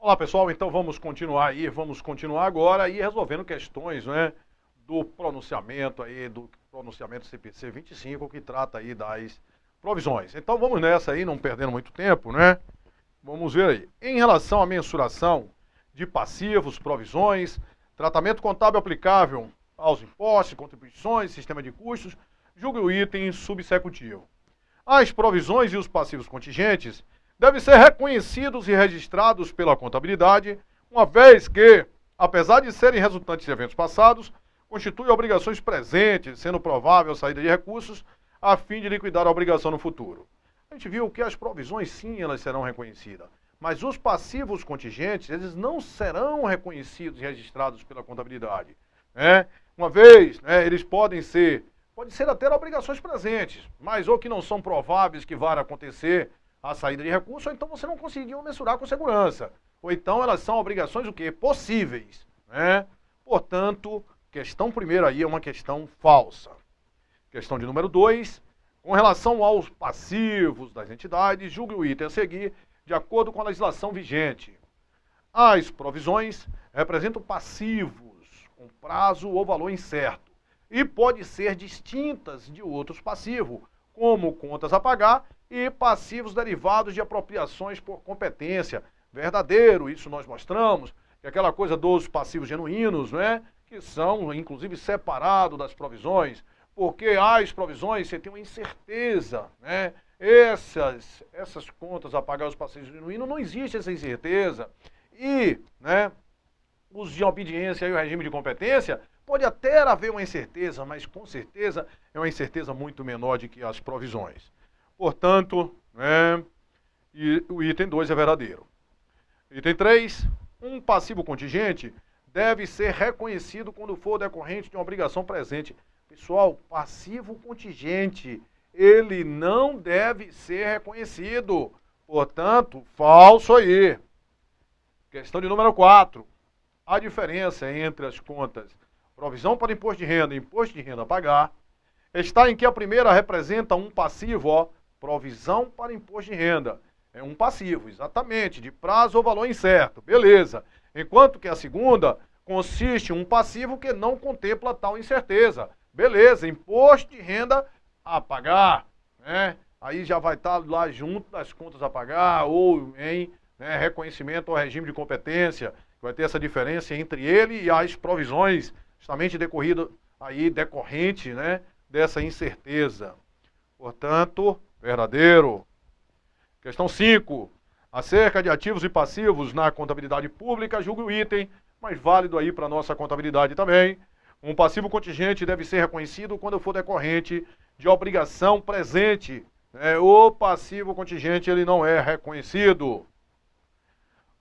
Olá pessoal, então vamos continuar agora aí resolvendo questões, né, do pronunciamento CPC 25, que trata aí das provisões. Então vamos nessa aí, não perdendo muito tempo, né? Vamos ver aí. Em relação à mensuração de passivos, provisões, tratamento contábil aplicável aos impostos, contribuições, sistema de custos, julgue o item subsecutivo. As provisões e os passivos contingentes devem ser reconhecidos e registrados pela contabilidade, uma vez que, apesar de serem resultantes de eventos passados, constituem obrigações presentes, sendo provável a saída de recursos a fim de liquidar a obrigação no futuro. A gente viu que as provisões, sim, elas serão reconhecidas, mas os passivos contingentes, eles não serão reconhecidos e registrados pela contabilidade, né? Uma vez, né, eles podem ser até obrigações presentes, mas ou que não são prováveis que vá acontecer a saída de recurso, ou então você não conseguiu mensurar com segurança. Ou então elas são obrigações o quê? Possíveis, né? Portanto, questão primeira aí é uma questão falsa. Questão de número 2, com relação aos passivos das entidades, julgue o item a seguir de acordo com a legislação vigente. As provisões representam passivos com prazo ou valor incerto e pode ser distintas de outros passivos, como contas a pagar e passivos derivados de apropriações por competência. Verdadeiro, isso nós mostramos, que é aquela coisa dos passivos genuínos, né, que são inclusive separados das provisões, porque as provisões você tem uma incerteza, né? Essas contas a pagar os passivos genuínos, não existe essa incerteza. E, né, os de obediência e o regime de competência, pode até haver uma incerteza, mas com certeza é uma incerteza muito menor do que as provisões. Portanto, né, o item 2 é verdadeiro. Item 3, um passivo contingente deve ser reconhecido quando for decorrente de uma obrigação presente. Pessoal, passivo contingente, ele não deve ser reconhecido. Portanto, falso aí. Questão de número 4. A diferença entre as contas provisão para imposto de renda e imposto de renda a pagar está em que a primeira representa um passivo, ó, provisão para imposto de renda. É um passivo, exatamente, de prazo ou valor incerto, beleza. Enquanto que a segunda consiste em um passivo que não contempla tal incerteza. Beleza, imposto de renda a pagar, né? Aí já vai estar lá junto das contas a pagar ou em, né, reconhecimento ao regime de competência. Vai ter essa diferença entre ele e as provisões, justamente decorrente, né, dessa incerteza. Portanto, verdadeiro. Questão 5. Acerca de ativos e passivos na contabilidade pública, julgue o item, mas válido aí para a nossa contabilidade também. Um passivo contingente deve ser reconhecido quando for decorrente de obrigação presente. O passivo contingente ele não é reconhecido.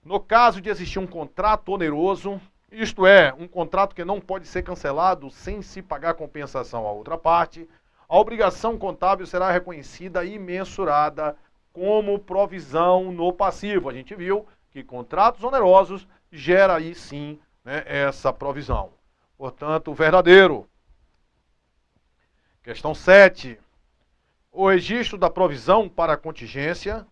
No caso de existir um contrato oneroso, isto é, um contrato que não pode ser cancelado sem se pagar compensação à outra parte, a obrigação contábil será reconhecida e mensurada como provisão no passivo. A gente viu que contratos onerosos gera aí sim, né, essa provisão. Portanto, verdadeiro. Questão 7. O registro da provisão para a contingência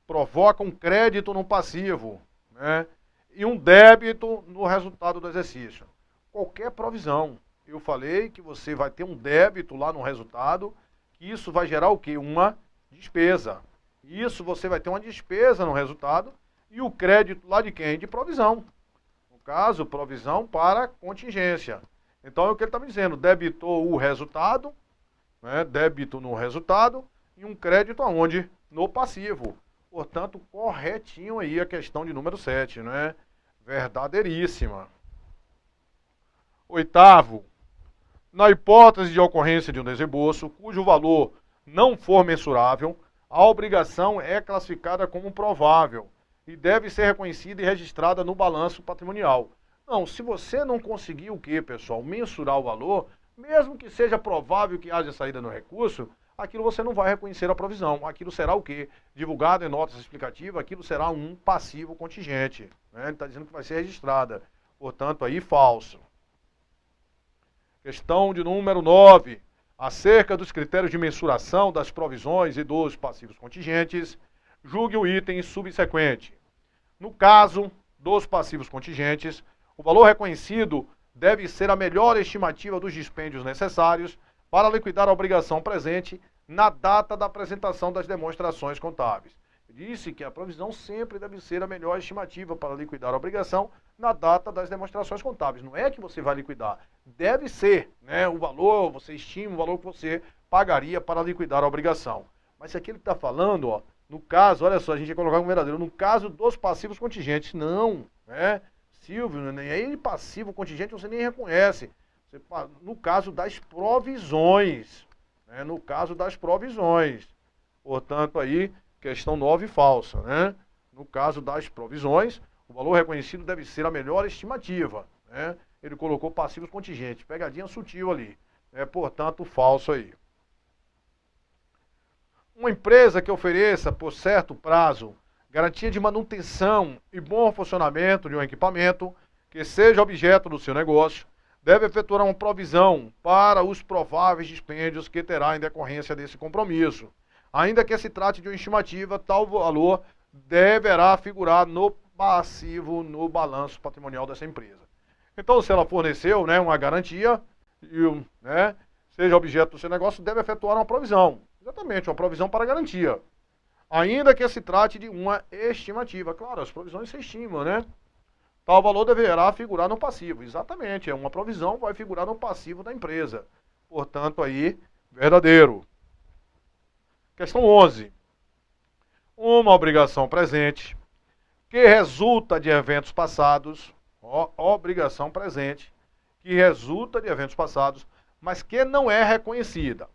provoca um crédito no passivo, né, e um débito no resultado do exercício. Qualquer provisão. Eu falei que você vai ter um débito lá no resultado, que isso vai gerar o quê? Uma despesa. Isso você vai ter uma despesa no resultado e o crédito lá de quem? De provisão. No caso, provisão para contingência. Então é o que ele está me dizendo, debitou o resultado, né, débito no resultado e um crédito aonde? No passivo. Portanto, corretinho aí a questão de número 7, né? Verdadeiríssima. 8º, na hipótese de ocorrência de um desembolso cujo valor não for mensurável, a obrigação é classificada como provável e deve ser reconhecida e registrada no balanço patrimonial. Não, se você não conseguir o quê, pessoal? Mensurar o valor, mesmo que seja provável que haja saída no recurso, aquilo você não vai reconhecer a provisão. Aquilo será o quê? Divulgado em notas explicativas, aquilo será um passivo contingente, né? Ele está dizendo que vai ser registrada. Portanto, aí falso. Questão de número 9. Acerca dos critérios de mensuração das provisões e dos passivos contingentes, julgue o item subsequente. No caso dos passivos contingentes, o valor reconhecido deve ser a melhor estimativa dos dispêndios necessários para liquidar a obrigação presente na data da apresentação das demonstrações contábeis. Eu disse que a provisão sempre deve ser a melhor estimativa para liquidar a obrigação na data das demonstrações contábeis. Não é que você vai liquidar, deve ser, né, o valor, você estima o valor que você pagaria para liquidar a obrigação. Mas se aqui ele está falando, ó, no caso, olha só, a gente ia colocar como verdadeiro, no caso dos passivos contingentes, não, né? Silvio, nem aí passivo contingente você nem reconhece. Você, no caso das provisões, né? No caso das provisões. Portanto, aí, questão 9 falsa, né? No caso das provisões, o valor reconhecido deve ser a melhor estimativa, né? Ele colocou passivos contingentes, pegadinha sutil ali, né? Portanto, falso aí. Uma empresa que ofereça, por certo prazo, garantia de manutenção e bom funcionamento de um equipamento que seja objeto do seu negócio, deve efetuar uma provisão para os prováveis dispêndios que terá em decorrência desse compromisso. Ainda que se trate de uma estimativa, tal valor deverá figurar no passivo no balanço patrimonial dessa empresa. Então, se ela forneceu, né, uma garantia, e, né, seja objeto do seu negócio, deve efetuar uma provisão. Exatamente, uma provisão para garantia. Ainda que se trate de uma estimativa. Claro, as provisões se estimam, né? Tal valor deverá figurar no passivo. Exatamente, é uma provisão, vai figurar no passivo da empresa. Portanto, aí, verdadeiro. Questão 11. Uma obrigação presente que resulta de eventos passados, obrigação presente, que resulta de eventos passados, mas que não é reconhecida.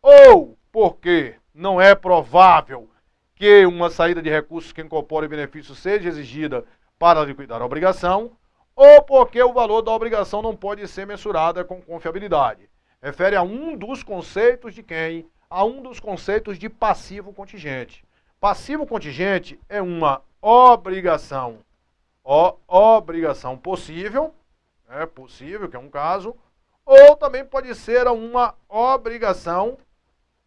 Ou porque não é provável que uma saída de recursos que incorpore benefício seja exigida para liquidar a obrigação, ou porque o valor da obrigação não pode ser mensurada com confiabilidade. Refere a um dos conceitos de quem? A um dos conceitos de passivo contingente. Passivo contingente é uma obrigação, obrigação possível, possível, que é um caso, ou também pode ser uma obrigação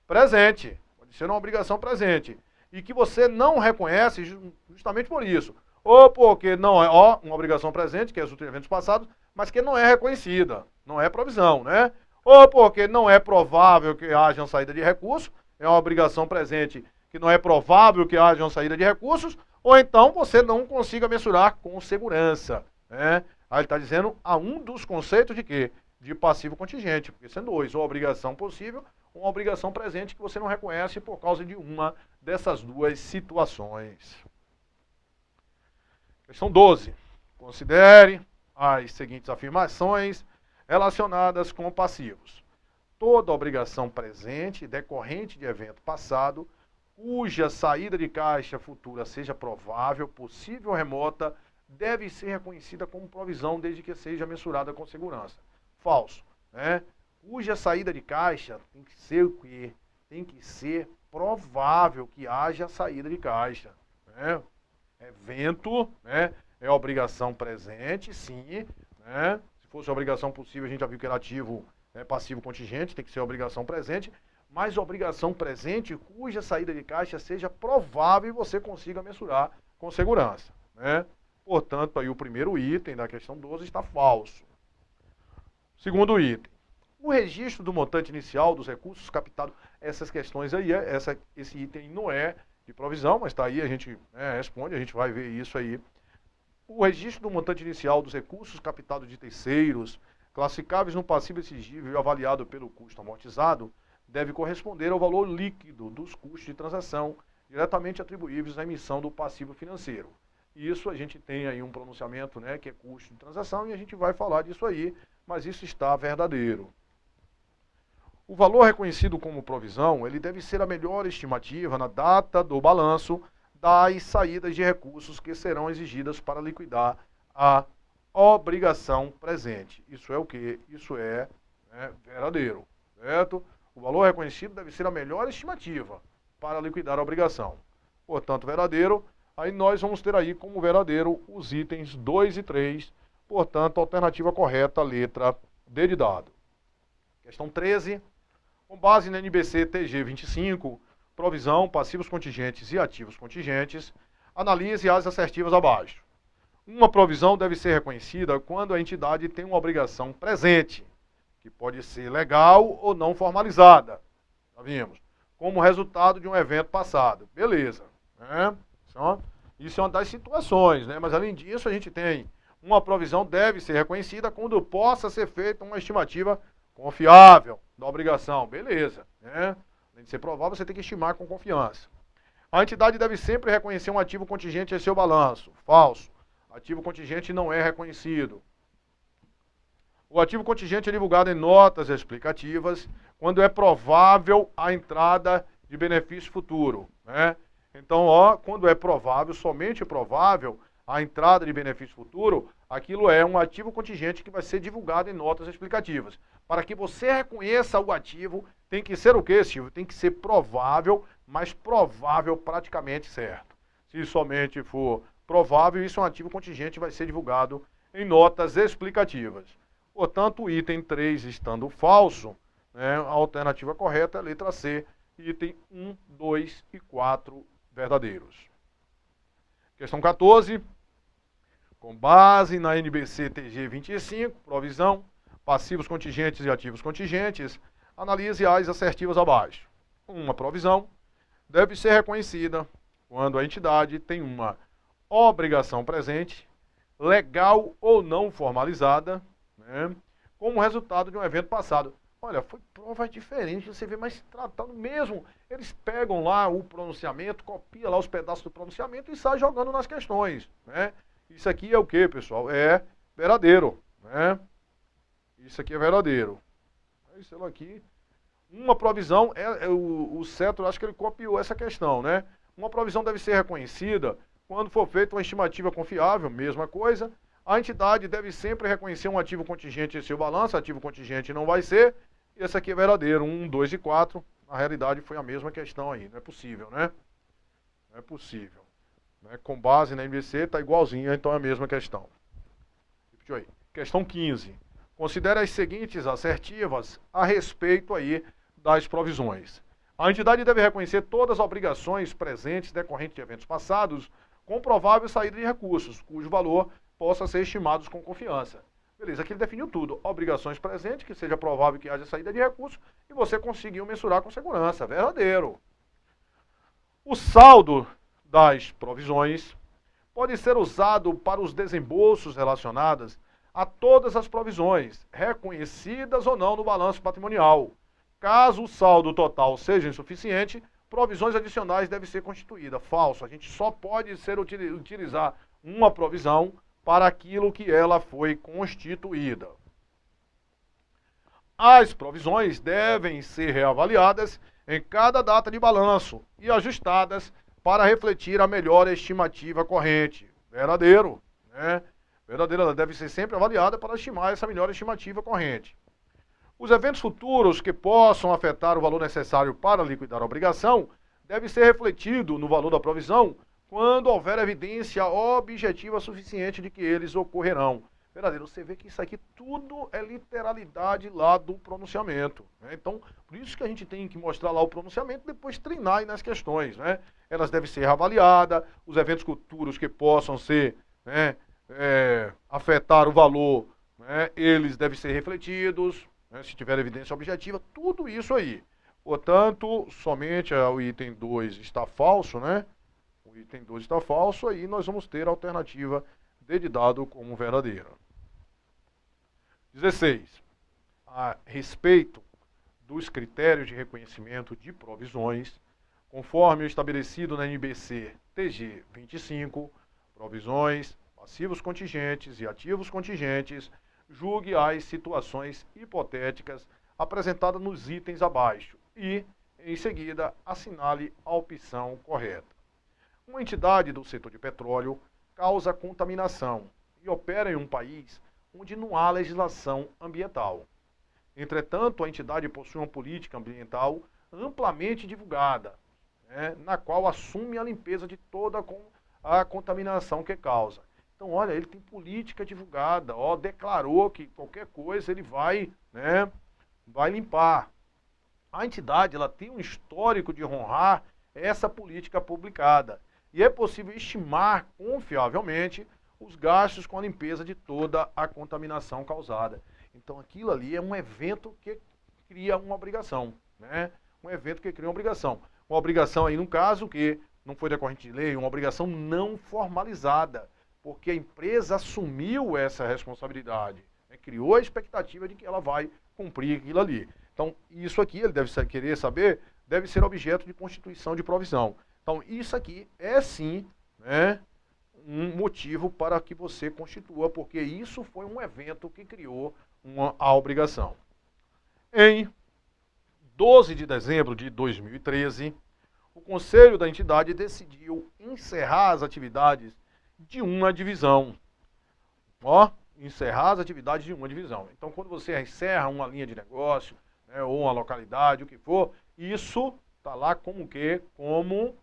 presente, pode ser uma obrigação presente, e que você não reconhece justamente por isso, ou porque não é uma obrigação presente, que resulta de eventos passados, mas que não é reconhecida, não é provisão, né? Ou porque não é provável que haja uma saída de recursos, é uma obrigação presente que não é provável que haja uma saída de recursos, ou então você não consiga mensurar com segurança, né? Aí ele está dizendo a um dos conceitos de quê? De passivo contingente, porque são dois, ou obrigação possível, ou uma obrigação presente que você não reconhece por causa de uma dessas duas situações. Questão 12. Considere as seguintes afirmações relacionadas com passivos. Toda obrigação presente decorrente de evento passado, cuja saída de caixa futura seja provável, possível ou remota, deve ser reconhecida como provisão desde que seja mensurada com segurança. Falso, né? Cuja saída de caixa tem que ser o quê? Tem que ser provável que haja saída de caixa, né? Evento, né? É obrigação presente, sim, né? Se fosse obrigação possível, a gente já viu que era ativo, né, passivo contingente, tem que ser obrigação presente, mas obrigação presente cuja saída de caixa seja provável e você consiga mensurar com segurança, né? Portanto, aí o primeiro item da questão 12 está falso. Segundo item, o registro do montante inicial dos recursos captados, essas questões aí, esse item não é de provisão, mas está aí, a gente responde, a gente vai ver isso aí. O registro do montante inicial dos recursos captados de terceiros, classificáveis no passivo exigível e avaliado pelo custo amortizado, deve corresponder ao valor líquido dos custos de transação diretamente atribuíveis à emissão do passivo financeiro. Isso a gente tem aí um pronunciamento, né, que é custo de transação, e a gente vai falar disso aí, mas isso está verdadeiro. O valor reconhecido como provisão, ele deve ser a melhor estimativa na data do balanço das saídas de recursos que serão exigidas para liquidar a obrigação presente. Isso é o quê? Isso é, verdadeiro, certo? O valor reconhecido deve ser a melhor estimativa para liquidar a obrigação. Portanto, verdadeiro. Aí nós vamos ter aí como verdadeiro os itens 2 e 3. Portanto, a alternativa correta, letra D de dado. Questão 13. Com base na NBC TG 25, provisão, passivos contingentes e ativos contingentes, analise as assertivas abaixo. Uma provisão deve ser reconhecida quando a entidade tem uma obrigação presente, que pode ser legal ou não formalizada, já vimos, como resultado de um evento passado. Beleza, né? Isso é uma das situações, né? Mas além disso, a gente tem uma provisão deve ser reconhecida quando possa ser feita uma estimativa confiável da obrigação. Beleza, né? Além de ser provável, você tem que estimar com confiança. A entidade deve sempre reconhecer um ativo contingente em seu balanço. Falso. Ativo contingente não é reconhecido. O ativo contingente é divulgado em notas explicativas quando é provável a entrada de benefício futuro, né? Então, quando é provável, somente provável a entrada de benefício futuro, aquilo é um ativo contingente que vai ser divulgado em notas explicativas. Para que você reconheça o ativo, tem que ser o quê, Silvio? Tem que ser provável, mas provável praticamente certo. Se somente for provável, isso é um ativo contingente, vai ser divulgado em notas explicativas. Portanto, o item 3 estando falso, né, a alternativa correta é a letra C, item 1, 2 e 4 verdadeiros. Questão 14. Com base na NBC TG 25, provisão, passivos contingentes e ativos contingentes, analise as assertivas abaixo. Uma provisão deve ser reconhecida quando a entidade tem uma obrigação presente, legal ou não formalizada, né, como resultado de um evento passado. Olha, foi prova diferente, você vê, mas tratando mesmo, eles pegam lá o pronunciamento, copiam lá os pedaços do pronunciamento e saem jogando nas questões, né? Isso aqui é o que, pessoal? É verdadeiro, né? Isso aqui é verdadeiro. Isso aqui, uma provisão, o Cetro, acho que ele copiou essa questão, né? Uma provisão deve ser reconhecida quando for feita uma estimativa confiável, mesma coisa. A entidade deve sempre reconhecer um ativo contingente em seu balanço, ativo contingente não vai ser. Esse aqui é verdadeiro, 1, 2 e 4. Na realidade foi a mesma questão aí, não é possível, né? Não é possível. Né? Com base na MBC está igualzinho, então é a mesma questão. Repetiu aí. Questão 15. Considere as seguintes assertivas a respeito aí das provisões. A entidade deve reconhecer todas as obrigações presentes decorrentes de eventos passados com provável saída de recursos, cujo valor possa ser estimado com confiança. Beleza, aqui ele definiu tudo. Obrigações presentes, que seja provável que haja saída de recursos, e você conseguiu mensurar com segurança. Verdadeiro. O saldo das provisões pode ser usado para os desembolsos relacionados a todas as provisões, reconhecidas ou não no balanço patrimonial. Caso o saldo total seja insuficiente, provisões adicionais devem ser constituídas. Falso. A gente só pode utilizar uma provisão para aquilo que ela foi constituída. As provisões devem ser reavaliadas em cada data de balanço e ajustadas para refletir a melhor estimativa corrente. Verdadeiro, né? Verdadeira, ela deve ser sempre avaliada para estimar essa melhor estimativa corrente. Os eventos futuros que possam afetar o valor necessário para liquidar a obrigação devem ser refletidos no valor da provisão quando houver evidência objetiva suficiente de que eles ocorrerão. Verdadeiro, você vê que isso aqui tudo é literalidade lá do pronunciamento, né? Então, por isso que a gente tem que mostrar lá o pronunciamento e depois treinar aí nas questões, né? Elas devem ser avaliadas, os eventos futuros que possam ser, né, afetar o valor, né, eles devem ser refletidos, né, se tiver evidência objetiva, tudo isso aí. Portanto, somente o item 2 está falso, né? O item 2 está falso, aí nós vamos ter a alternativa D de dado como verdadeira. 16. A respeito dos critérios de reconhecimento de provisões, conforme o estabelecido na NBC TG 25, provisões, passivos contingentes e ativos contingentes, julgue as situações hipotéticas apresentadas nos itens abaixo e, em seguida, assinale a opção correta. Uma entidade do setor de petróleo causa contaminação e opera em um país onde não há legislação ambiental. Entretanto, a entidade possui uma política ambiental amplamente divulgada, né, na qual assume a limpeza de toda a contaminação que causa. Então, olha, ele tem política divulgada, declarou que qualquer coisa ele vai, né, vai limpar. A entidade ela tem um histórico de honrar essa política publicada. E é possível estimar confiavelmente os gastos com a limpeza de toda a contaminação causada. Então aquilo ali é um evento que cria uma obrigação, né? Um evento que cria uma obrigação. Uma obrigação aí, no caso, que não foi decorrente de lei, uma obrigação não formalizada, porque a empresa assumiu essa responsabilidade, né? Criou a expectativa de que ela vai cumprir aquilo ali. Então, isso aqui, ele deve querer saber, deve ser objeto de constituição de provisão. Então, isso aqui é sim, né, um motivo para que você constitua, porque isso foi um evento que criou a obrigação. Em 12 de dezembro de 2013, o Conselho da entidade decidiu encerrar as atividades de uma divisão. Ó, encerrar as atividades de uma divisão. Então, quando você encerra uma linha de negócio, né, ou uma localidade, o que for, isso está lá como o quê? Como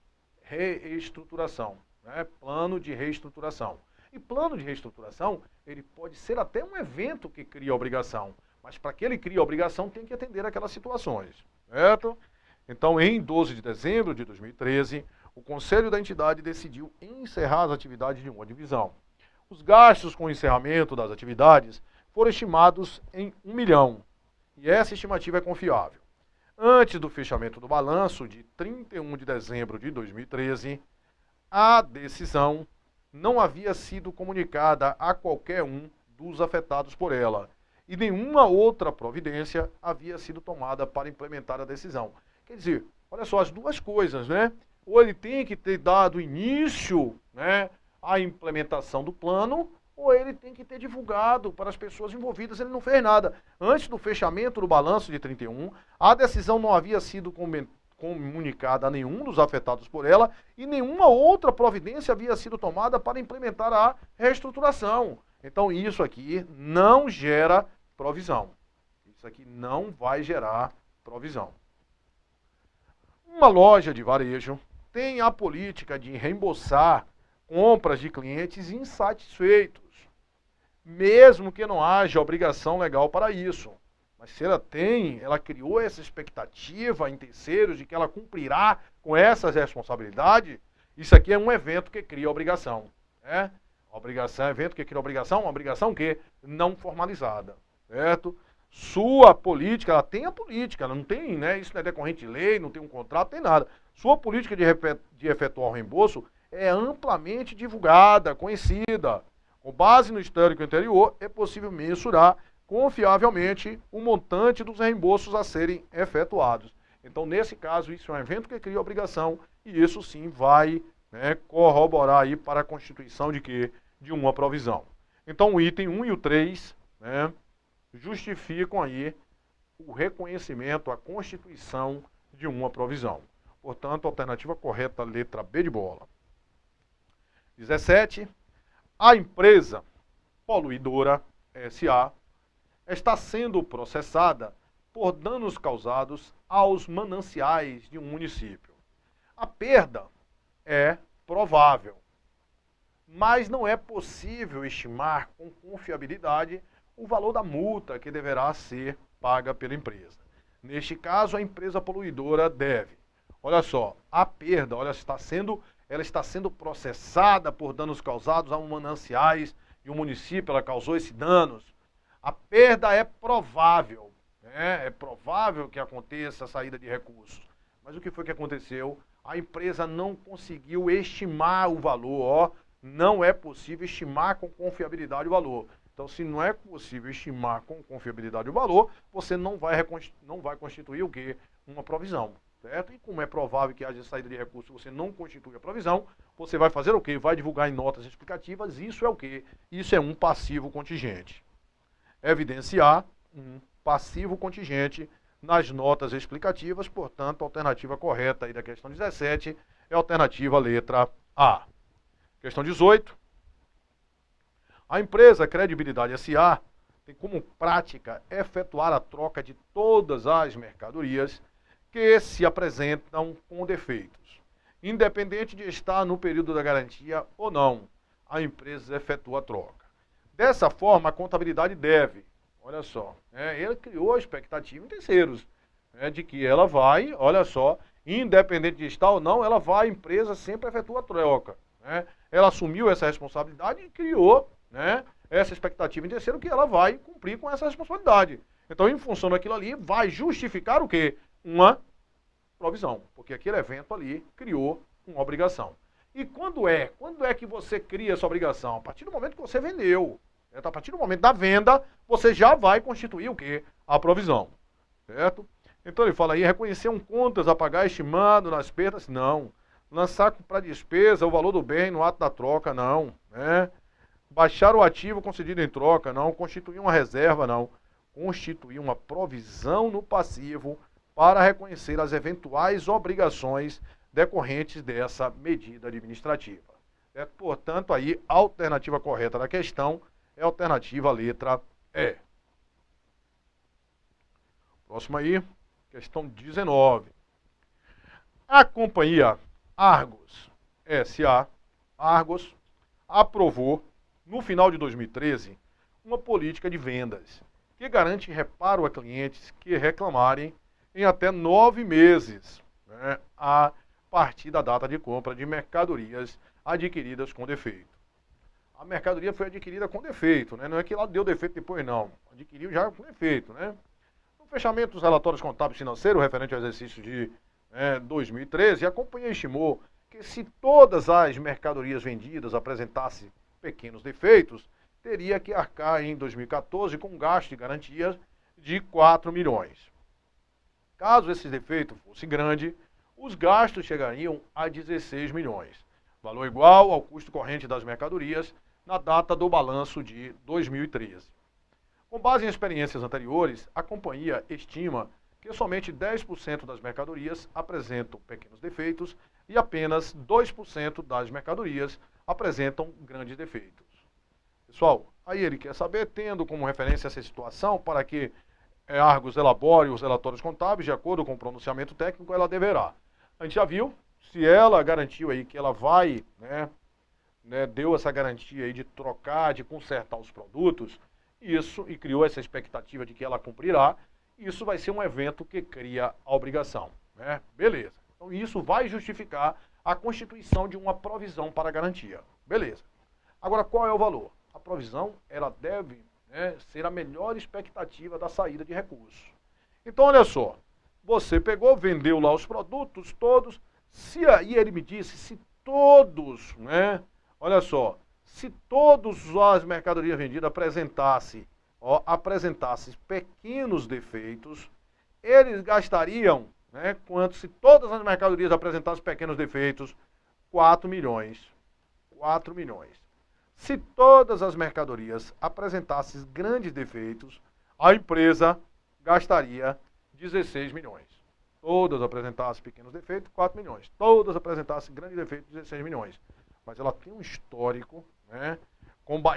reestruturação, né? Plano de reestruturação. E plano de reestruturação, ele pode ser até um evento que cria obrigação, mas para que ele crie obrigação tem que atender aquelas situações, certo? Então, em 12 de dezembro de 2013, o Conselho da entidade decidiu encerrar as atividades de uma divisão. Os gastos com o encerramento das atividades foram estimados em 1 milhão, e essa estimativa é confiável. Antes do fechamento do balanço de 31 de dezembro de 2013, a decisão não havia sido comunicada a qualquer um dos afetados por ela, e nenhuma outra providência havia sido tomada para implementar a decisão. Quer dizer, olha só, as duas coisas, né? Ou ele tem que ter dado início, né, à implementação do plano, ou ele tem que ter divulgado para as pessoas envolvidas. Ele não fez nada. Antes do fechamento do balanço de 31, a decisão não havia sido comunicada a nenhum dos afetados por ela e nenhuma outra providência havia sido tomada para implementar a reestruturação. Então isso aqui não gera provisão. Isso aqui não vai gerar provisão. Uma loja de varejo tem a política de reembolsar compras de clientes insatisfeitos, mesmo que não haja obrigação legal para isso. Mas se ela criou essa expectativa em terceiros de que ela cumprirá com essas responsabilidades, isso aqui é um evento que cria obrigação, né? Obrigação, evento que cria obrigação, uma obrigação que não formalizada, certo? Sua política, ela tem a política, ela não tem, né? Isso não é decorrente de lei, não tem um contrato, tem nada. Sua política de efetuar o reembolso é amplamente divulgada, conhecida. Com base no histórico anterior, é possível mensurar confiavelmente o montante dos reembolsos a serem efetuados. Então, nesse caso, isso é um evento que cria obrigação e isso sim vai, né, corroborar aí para a constituição de quê? De uma provisão. Então, o item 1 e o 3, né, justificam aí o reconhecimento, a constituição de uma provisão. Portanto, a alternativa correta, letra B de bola. 17. A empresa poluidora SA está sendo processada por danos causados aos mananciais de um município. A perda é provável, mas não é possível estimar com confiabilidade o valor da multa que deverá ser paga pela empresa. Neste caso, a empresa poluidora deve, olha só, a perda, olha, ela está sendo processada por danos causados a mananciais de um município, ela causou esses danos. A perda é provável, né? É provável que aconteça a saída de recursos. Mas o que foi que aconteceu? A empresa não conseguiu estimar o valor, ó, não é possível estimar com confiabilidade o valor. Então, se não é possível estimar com confiabilidade o valor, você não vai constituir o quê? Uma provisão, certo? E como é provável que haja saída de recursos, você não constitui a provisão, você vai fazer o quê? Vai divulgar em notas explicativas, isso é o quê? Isso é um passivo contingente. Evidenciar um passivo contingente nas notas explicativas, portanto, a alternativa correta aí da questão 17 é a alternativa letra A. Questão 18. A empresa Credibilidade SA tem como prática efetuar a troca de todas as mercadorias que se apresentam com defeitos. Independente de estar no período da garantia ou não, a empresa efetua a troca. Dessa forma, a contabilidade deve, olha só, ele criou a expectativa em terceiros, de que ela vai, olha só, independente de estar ou não, a empresa sempre efetua a troca. né? Ela assumiu essa responsabilidade e criou, né, essa expectativa em terceiro que ela vai cumprir com essa responsabilidade. Então, em função daquilo ali, vai justificar o quê? Uma provisão, porque aquele evento ali criou uma obrigação. E quando é? Quando é que você cria essa obrigação? A partir do momento que você vendeu. Certo? A partir do momento da venda, você já vai constituir o quê? A provisão. Certo? Então ele fala aí, reconhecer um contas a pagar estimado nas perdas, não. Lançar para despesa o valor do bem no ato da troca, não. Né? Baixar o ativo concedido em troca, não. Constituir uma reserva, não. Constituir uma provisão no passivo para reconhecer as eventuais obrigações decorrentes dessa medida administrativa. Certo? Portanto, aí, a alternativa correta da questão é a alternativa letra E. Próximo aí, questão 19. A companhia Argos S.A. Argos aprovou, no final de 2013, uma política de vendas que garante reparo a clientes que reclamarem em até 9 meses, né, a partir da data de compra de mercadorias adquiridas com defeito. A mercadoria foi adquirida com defeito, né? Não é que ela deu defeito depois, não. Adquiriu já com defeito, né? No fechamento dos relatórios contábeis financeiros referente ao exercício de 2013, a companhia estimou que se todas as mercadorias vendidas apresentassem pequenos defeitos, teria que arcar em 2014 com um gasto de garantia de 4 milhões. Caso esse defeito fosse grande, os gastos chegariam a 16 milhões, valor igual ao custo corrente das mercadorias na data do balanço de 2013. Com base em experiências anteriores, a companhia estima que somente 10% das mercadorias apresentam pequenos defeitos e apenas 2% das mercadorias apresentam grandes defeitos. Pessoal, aí ele quer saber, tendo como referência essa situação, para que Argos elabore os relatórios contábeis, de acordo com o pronunciamento técnico, ela deverá. A gente já viu, se ela garantiu aí que ela vai, deu essa garantia aí de trocar, de consertar os produtos, isso, e criou essa expectativa de que ela cumprirá, isso vai ser um evento que cria a obrigação, né? Beleza. Então isso vai justificar a constituição de uma provisão para garantia. Beleza. Agora, qual é o valor? A provisão, ela deve ser a melhor expectativa da saída de recursos. Então, olha só, você pegou, vendeu lá os produtos todos, se aí ele me disse, se todos, olha só, se todas as mercadorias vendidas apresentassem pequenos defeitos, eles gastariam, quanto se todas as mercadorias apresentassem pequenos defeitos? 4 milhões. 4 milhões. Se todas as mercadorias apresentassem grandes defeitos, a empresa gastaria 16 milhões. Todas apresentassem pequenos defeitos, 4 milhões. Todas apresentassem grandes defeitos, 16 milhões. Mas ela tem um histórico,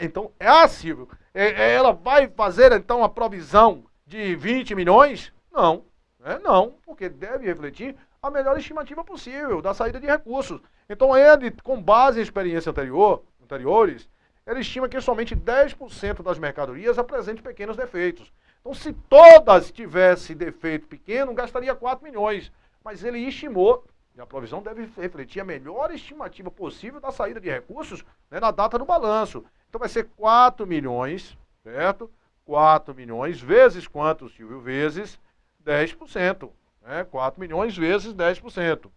então, é acessível. Ela vai fazer, então, a provisão de 20 milhões? Não. Não, porque deve refletir a melhor estimativa possível da saída de recursos. Então, ele, com base em experiências anteriores, ele estima que somente 10% das mercadorias apresentem pequenos defeitos. Então, se todas tivessem defeito pequeno, gastaria 4 milhões. Mas ele estimou, e a provisão deve refletir a melhor estimativa possível da saída de recursos na data do balanço. Então, vai ser 4 milhões, certo? 4 milhões vezes quanto, Silvio? Vezes 10%. 4 milhões vezes 10%.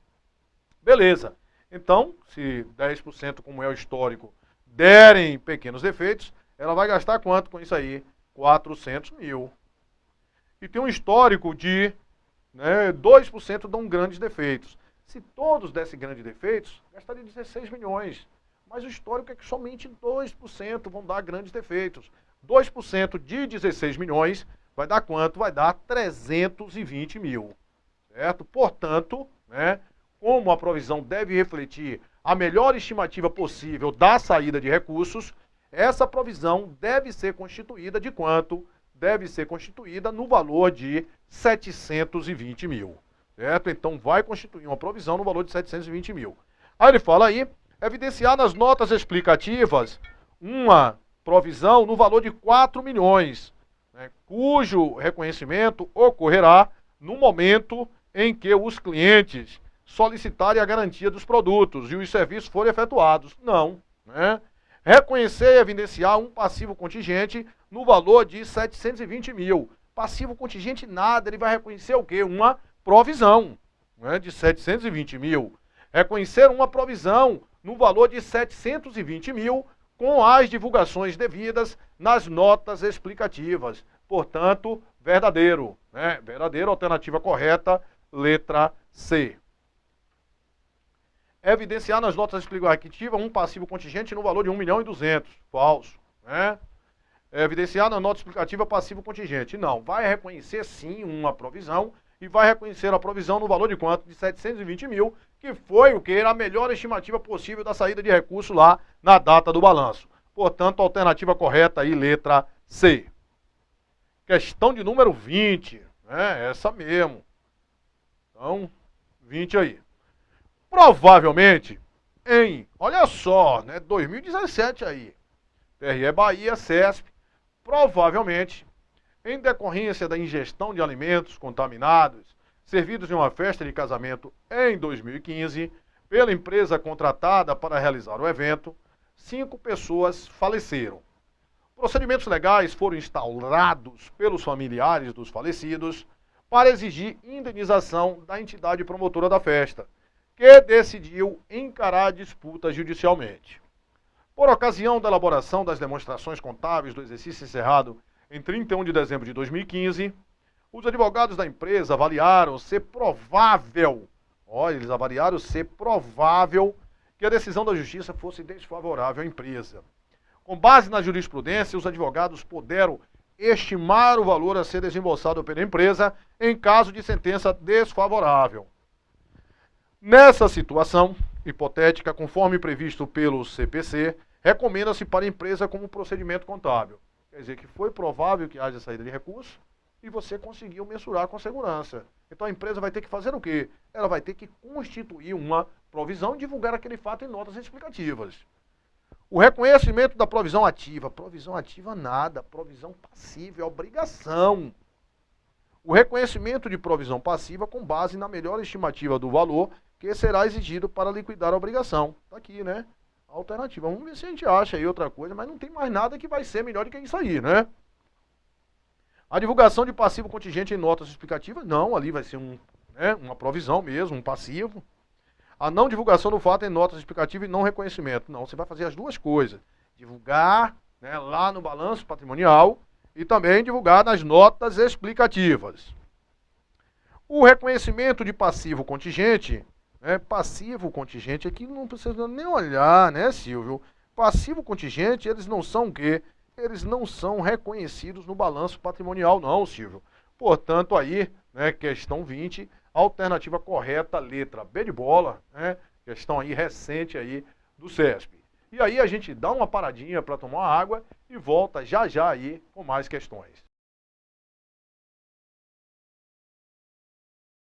Beleza. Então, se 10%, como é o histórico, derem pequenos defeitos, ela vai gastar quanto com isso aí? 400 mil. E tem um histórico de 2% dão grandes defeitos. Se todos dessem grandes defeitos, gastaria 16 milhões. Mas o histórico é que somente 2% vão dar grandes defeitos. 2% de 16 milhões vai dar quanto? Vai dar 320 mil. Certo? Portanto, como a provisão deve refletir a melhor estimativa possível da saída de recursos, essa provisão deve ser constituída de quanto? Deve ser constituída no valor de 720 mil. Certo? Então vai constituir uma provisão no valor de 720 mil. Aí ele fala aí, evidenciar nas notas explicativas uma provisão no valor de 4 milhões, cujo reconhecimento ocorrerá no momento em que os clientes solicitarem a garantia dos produtos e os serviços forem efetuados. Não, né? Reconhecer e evidenciar um passivo contingente no valor de 720 mil. Passivo contingente nada, ele vai reconhecer o quê? Uma provisão, né, de 720 mil. Reconhecer uma provisão no valor de 720 mil com as divulgações devidas nas notas explicativas. Portanto, verdadeiro, né? Verdadeiro, alternativa correta, letra C. Evidenciar nas notas explicativas um passivo contingente no valor de 1.200.000. Falso, né? Evidenciar na nota explicativa passivo contingente. Não, vai reconhecer sim uma provisão e vai reconhecer a provisão no valor de quanto? De 720 mil, que foi o que? A melhor estimativa possível da saída de recurso lá na data do balanço. Portanto, alternativa correta aí, letra C. Questão de número 20, né? Essa mesmo. Então, 20 aí. Provavelmente, olha só, né? 2017 aí, TRE Bahia, CESP, provavelmente, em decorrência da ingestão de alimentos contaminados servidos em uma festa de casamento em 2015, pela empresa contratada para realizar o evento, 5 pessoas faleceram. Procedimentos legais foram instaurados pelos familiares dos falecidos para exigir indenização da entidade promotora da festa, que decidiu encarar a disputa judicialmente. Por ocasião da elaboração das demonstrações contábeis do exercício encerrado em 31 de dezembro de 2015, os advogados da empresa avaliaram ser provável, que a decisão da justiça fosse desfavorável à empresa. Com base na jurisprudência, os advogados puderam estimar o valor a ser desembolsado pela empresa em caso de sentença desfavorável. Nessa situação hipotética, conforme previsto pelo CPC, recomenda-se para a empresa como procedimento contábil. Quer dizer que foi provável que haja saída de recurso e você conseguiu mensurar com segurança. Então a empresa vai ter que fazer o quê? Ela vai ter que constituir uma provisão e divulgar aquele fato em notas explicativas. O reconhecimento da provisão ativa nada, provisão passiva é obrigação. O reconhecimento de provisão passiva com base na melhor estimativa do valor que será exigido para liquidar a obrigação. Está aqui, né? A alternativa. Vamos ver se a gente acha aí outra coisa, mas não tem mais nada que vai ser melhor do que isso aí, né? A divulgação de passivo contingente em notas explicativas, não, ali vai ser uma provisão mesmo, um passivo. A não divulgação do fato em notas explicativas e não reconhecimento. Não, você vai fazer as duas coisas. Divulgar, né, lá no balanço patrimonial e também divulgar nas notas explicativas. O reconhecimento de passivo contingente, passivo contingente aqui não precisa nem olhar, né, Silvio? Passivo contingente, eles não são o quê? Eles não são reconhecidos no balanço patrimonial, não, Silvio. Portanto, aí, né, questão 20, alternativa correta, letra B de bola, né? Questão aí recente aí do CESP. E aí a gente dá uma paradinha para tomar água e volta já já aí com mais questões.